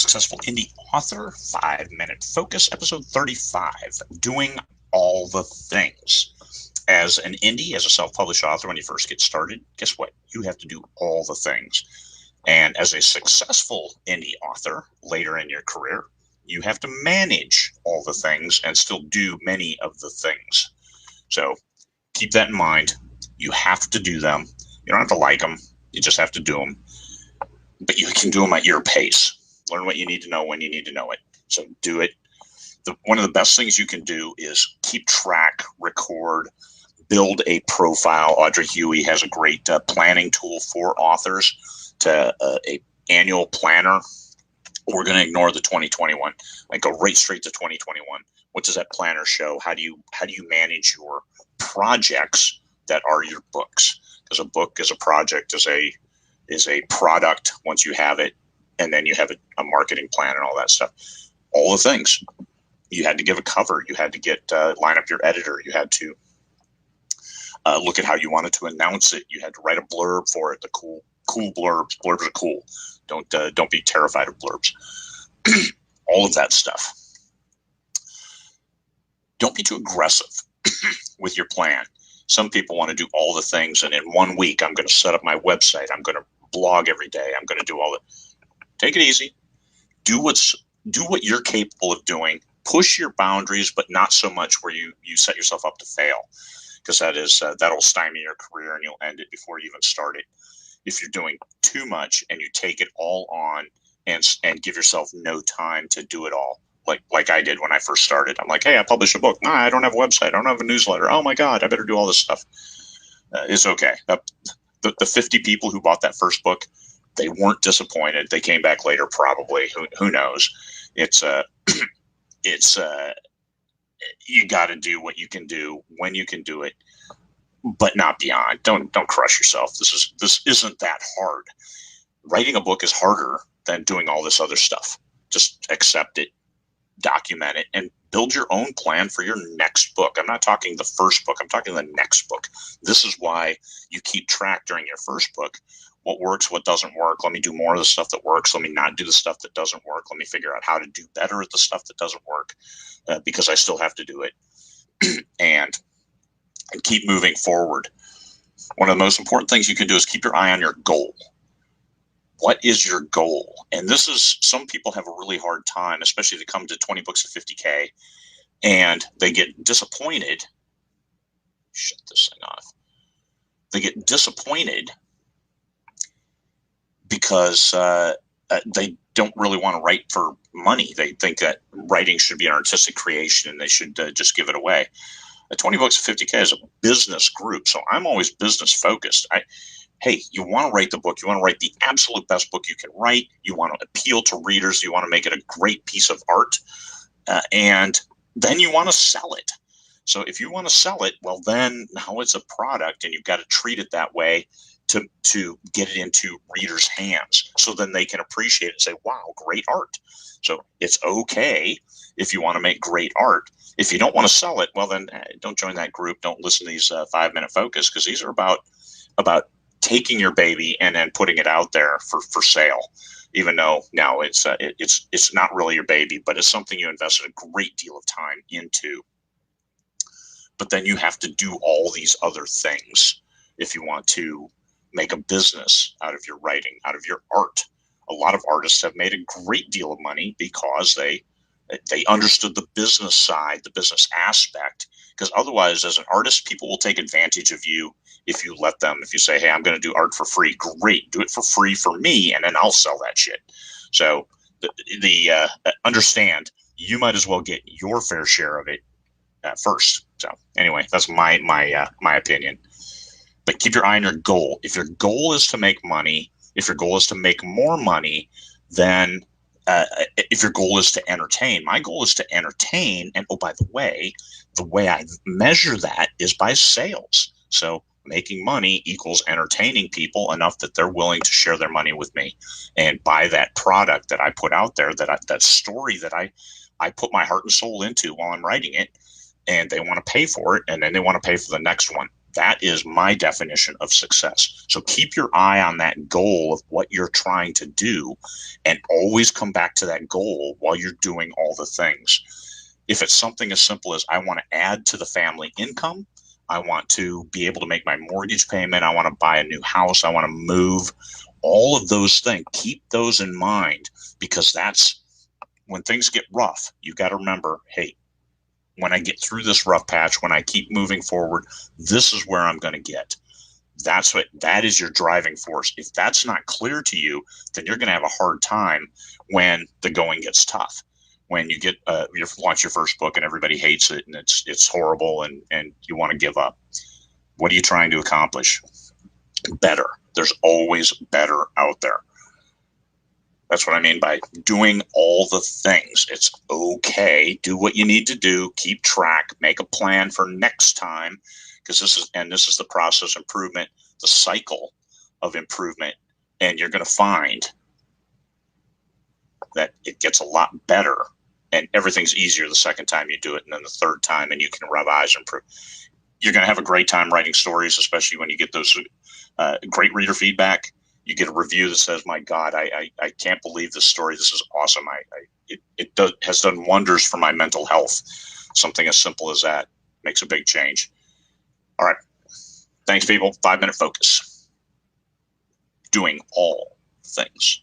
Successful Indie Author, 5-Minute Focus, episode 35, Doing All the Things. As an indie, as a self-published author, when you first get started, guess what? You have to do all the things. And as a successful indie author, later in your career, you have to manage all the things and still do many of the things. So keep that in mind. You have to do them. You don't have to like them. You just have to do them. But you can do them at your pace. Learn what you need to know when you need to know it. So do it. One of the best things you can do is keep track, record, build a profile. Audrey Hughey has a great planning tool for authors, to a annual planner. We're going to ignore the 2021. Go right straight to 2021. What does that planner show? How do you manage your projects that are your books? Because a book is a project, is a product once you have it, and then you have a marketing plan and all that stuff. All the things. You had to give a cover. You had to get line up your editor. You had to look at how you wanted to announce it. You had to write a blurb for it. The cool blurbs. Blurbs are cool. Don't be terrified of blurbs. All of that stuff. Don't be too aggressive with your plan. Some people want to do all the things, and in 1 week, I'm going to set up my website. I'm going to blog every day. I'm going to do all that. Take it easy. Do what you're capable of doing. Push your boundaries, but not so much where you set yourself up to fail, because that'll stymie your career and you'll end it before you even start it. If you're doing too much and you take it all on and give yourself no time to do it all, like I did when I first started. I'm like, hey, I published a book. Nah, I don't have a website. I don't have a newsletter. Oh my God, I better do all this stuff. It's okay. The 50 people who bought that first book, they weren't disappointed. They came back later, probably. Who knows? It's you got to do what you can do when you can do it, but not beyond. Don't crush yourself. This isn't that hard. Writing a book is harder than doing all this other stuff. Just accept it, document it, and build your own plan for your next book. I'm not talking the first book. I'm talking the next book. This is why you keep track during your first book. What works, what doesn't work. Let me do more of the stuff that works. Let me not do the stuff that doesn't work. Let me figure out how to do better at the stuff that doesn't work, because I still have to do it. and keep moving forward. One of the most important things you can do is keep your eye on your goal. What is your goal? And this is, some people have a really hard time, especially if they come to 20 books at 50K and they get disappointed. Shut this thing off. They get disappointed because they don't really want to write for money. They think that writing should be an artistic creation and they should just give it away. 20 books at 50K is a business group, so I'm always business focused. Hey, you want to write the book. You want to write the absolute best book you can write. You want to appeal to readers. You want to make it a great piece of art. And then you want to sell it. So if you want to sell it, well, then now it's a product and you've got to treat it that way to get it into readers' hands. So then they can appreciate it and say, wow, great art. So it's okay if you want to make great art. If you don't want to sell it, well, then don't join that group. Don't listen to these 5-minute focus, because these are about taking your baby and then putting it out there for sale, even though now it's not really your baby, but it's something you invested a great deal of time into. But then you have to do all these other things if you want to make a business out of your writing, out of your art. A lot of artists have made a great deal of money because they understood the business side, the business aspect, because otherwise, as an artist, people will take advantage of you if you let them. If you say, hey, I'm going to do art for free, great, do it for free for me, and then I'll sell that shit. So understand, you might as well get your fair share of it first. So anyway, that's my opinion. But keep your eye on your goal. If your goal is to make money, if your goal is to make more money, then if your goal is to entertain, my goal is to entertain. And oh, by the way I measure that is by sales. So making money equals entertaining people enough that they're willing to share their money with me and buy that product that I put out there, that story that I put my heart and soul into while I'm writing it, and they want to pay for it, and then they want to pay for the next one. That is my definition of success. So keep your eye on that goal of what you're trying to do and always come back to that goal while you're doing all the things. If it's something as simple as I want to add to the family income, I want to be able to make my mortgage payment, I want to buy a new house, I want to move, all of those things, keep those in mind, because that's when things get rough. You got to remember, hey, when I get through this rough patch, when I keep moving forward, this is where I'm going to get. That is your driving force. If that's not clear to you, then you're going to have a hard time when the going gets tough. When you get you launch your first book and everybody hates it and it's horrible and you want to give up. What are you trying to accomplish? Better. There's always better out there. That's what I mean by doing all the things. It's okay. Do what you need to do. Keep track. Make a plan for next time, because this is the process improvement, the cycle of improvement, and you're going to find that it gets a lot better, and everything's easier the second time you do it, and then the third time, and you can revise and improve. You're going to have a great time writing stories, especially when you get those great reader feedback. You get a review that says, "My God, I can't believe this story. This is awesome. It has done wonders for my mental health." Something as simple as that makes a big change. All right. Thanks, people. 5-minute focus. Doing all things.